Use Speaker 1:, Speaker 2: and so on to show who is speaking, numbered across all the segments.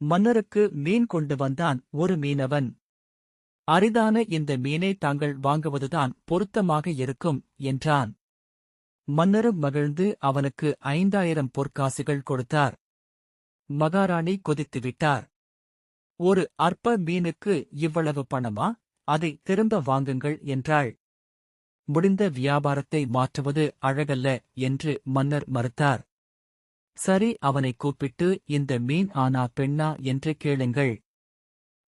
Speaker 1: மன்னருக்கு மீன் கொண்டு வந்தான் ஒரு மீனவன். அரிதான இந்த மீனை தாங்கள் வாங்குவதுதான் பொருத்தமாக இருக்கும் என்றான். மன்னரும் மகிழ்ந்து அவனுக்கு 5000 பொற்காசுகள் கொடுத்தார். மகாராணி கொதித்துவிட்டார். ஒரு அற்ப மீனுக்கு இவ்வளவு பணமா? அதை திரும்ப வாங்குங்கள் என்றாள். முடிந்த வியாபாரத்தை மாற்றுவது அழகல்ல என்று மன்னர் மறுத்தார். சரி, அவனை கூப்பிட்டு இந்த மீன் ஆனா பெண்ணா என்று கேளுங்கள்.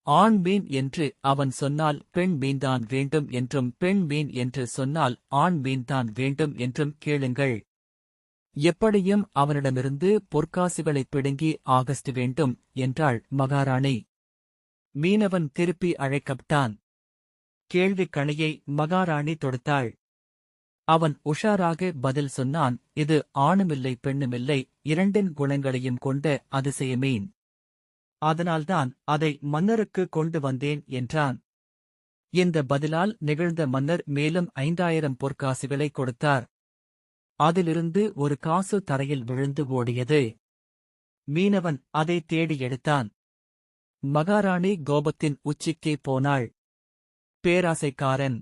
Speaker 1: ஆண் மீன் என்று அவன் சொன்னால் பெண் மீன்தான் வேண்டும் என்றும், பெண் மீன் என்று சொன்னால் ஆண் மீன்தான் வேண்டும் என்றும் கேளுங்கள். எப்படியும் அவனிடமிருந்து பொற்காசுகளைப் பிடுங்கி ஆகஸ்ட் வேண்டும் என்றாள் மகாராணி. மீனவன் திருப்பி அழைக்கப்பட்டான். கேள்விக் கணையை மகாராணி தொடுத்தாள். அவன் உஷாராக பதில் சொன்னான். இது ஆணுமில்லை பெண்ணுமில்லை, இரண்டின் குணங்களையும் கொண்ட அதிசய மீன். அதனால்தான் அதை மன்னருக்கு கொண்டு வந்தேன் என்றான். இந்த பதிலால் நிகழ்ந்த மன்னர் மேலும் 5000 பொற்காசுகளை கொடுத்தார். அதிலிருந்து ஒரு காசு தரையில் விழுந்து ஓடியது. மீனவன் அதை தேடி எடுத்தான். மகாராணி கோபத்தின் உச்சிக்கே போனாள். பேராசைக்காரன்!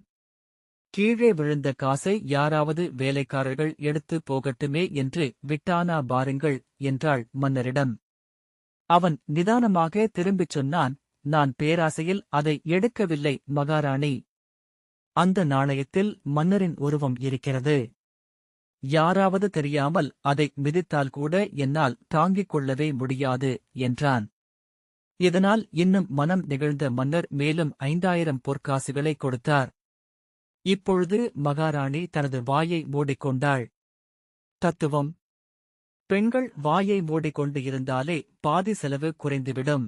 Speaker 1: கீழே விழுந்த காசை யாராவது வேலைக்காரர்கள் எடுத்து போகட்டுமே என்று விட்டானா பாருங்கள் என்றாள் மன்னரிடம். அவன் நிதானமாக திரும்பிச் சொன்னான். நான் பேராசையில் அதை எடுக்கவில்லை மகாராணி. அந்த நாணயத்தில் மன்னரின் உருவம் இருக்கிறது. யாராவது தெரியாமல் அதை மிதித்தால் கூட என்னால் தாங்கிக் கொள்ளவே முடியாது என்றான். இதனால் இன்னும் மனம் நிகழ்ந்த மன்னர் மேலும் 5000 பொற்காசுகளை கொடுத்தார். இப்பொழுது மகாராணி தனது வாயை மூடிக்கொண்டாள். தத்துவம்: பெண்கள் வாயை மூடிக்கொண்டு இருந்தாலே பாதி செலவு குறைந்துவிடும்.